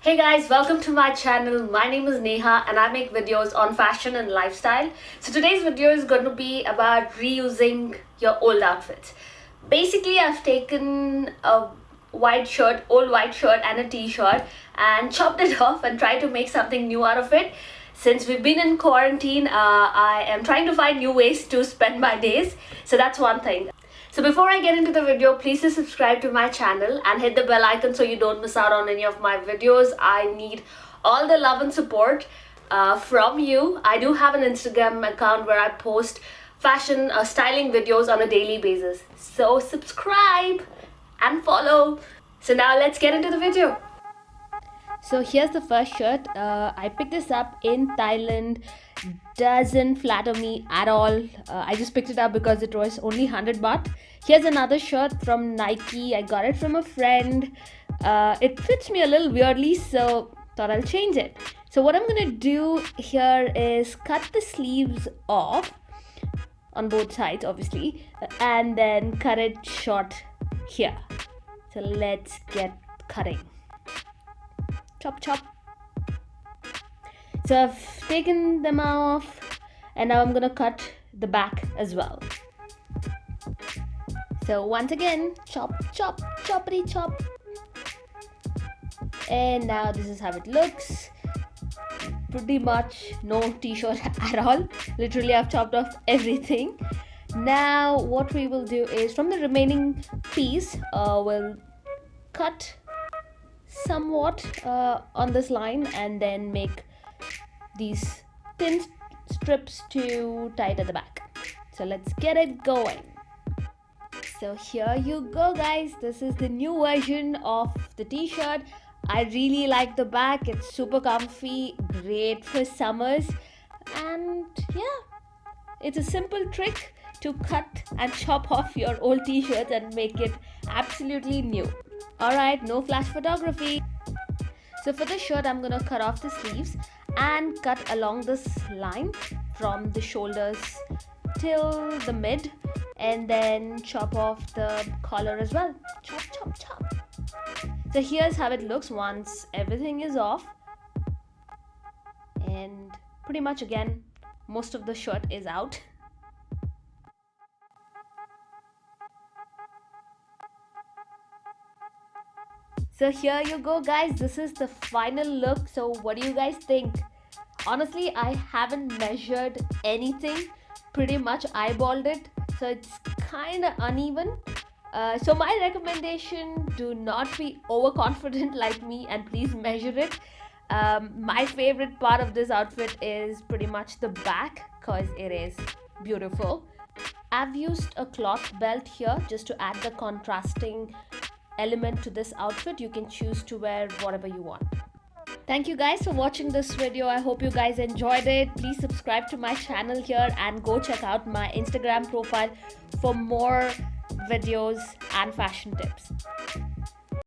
Hey guys, welcome to my channel. My name is Neha and I make videos on fashion and lifestyle. So today's video is going to be about reusing your old outfits. Basically, I've taken a old white shirt and a t-shirt and chopped it off and tried to make something new out of it. Since we've been in quarantine, I am trying to find new ways to spend my days. So that's one thing. So before I get into the video, please do subscribe to my channel and hit the bell icon so you don't miss out on any of my videos. I need all the love and support from you. I do have an Instagram account where I post fashion styling videos on a daily basis. So subscribe and follow. So now let's get into the video. So here's the first shirt. I picked this up in Thailand. Doesn't flatter me at all. I just picked it up because it was only 100 baht. Here's another shirt from Nike. I got it from a friend. It fits me a little weirdly, so thought I'll change it. So what I'm gonna do here is cut the sleeves off on both sides, obviously, and then cut it short here. So let's get cutting. Chop chop. So I've taken them off and now I'm gonna cut the back as well. So once again, chop chop choppity chop. And now this is how it looks. Pretty much no t-shirt at all. Literally I've chopped off everything. Now what we will do is from the remaining piece, we'll cut somewhat on this line and then make these thin strips to tie it at the back. So let's get it going. So here you go, guys. This is the new version of the t-shirt. I really like the back. It's super comfy, great for summers, and yeah, it's a simple trick to cut and chop off your old t-shirts and make it absolutely new. Alright, no flash photography. So for this shirt, I'm gonna cut off the sleeves and cut along this line from the shoulders till the mid, and then chop off the collar as well. Chop chop chop. So here's how it looks once everything is off, and pretty much again most of the shirt is out. So here you go, guys. This is the final look. So what do you guys think? Honestly, I haven't measured anything. Pretty much eyeballed it. So it's kind of uneven. So my recommendation, do not be overconfident like me and please measure it. My favorite part of this outfit is pretty much the back because it is beautiful. I've used a cloth belt here just to add the contrasting element to this outfit. You can choose to wear whatever you want. Thank you guys for watching this video. I hope you guys enjoyed it. Please subscribe to my channel here and go check out my Instagram profile for more videos and fashion tips.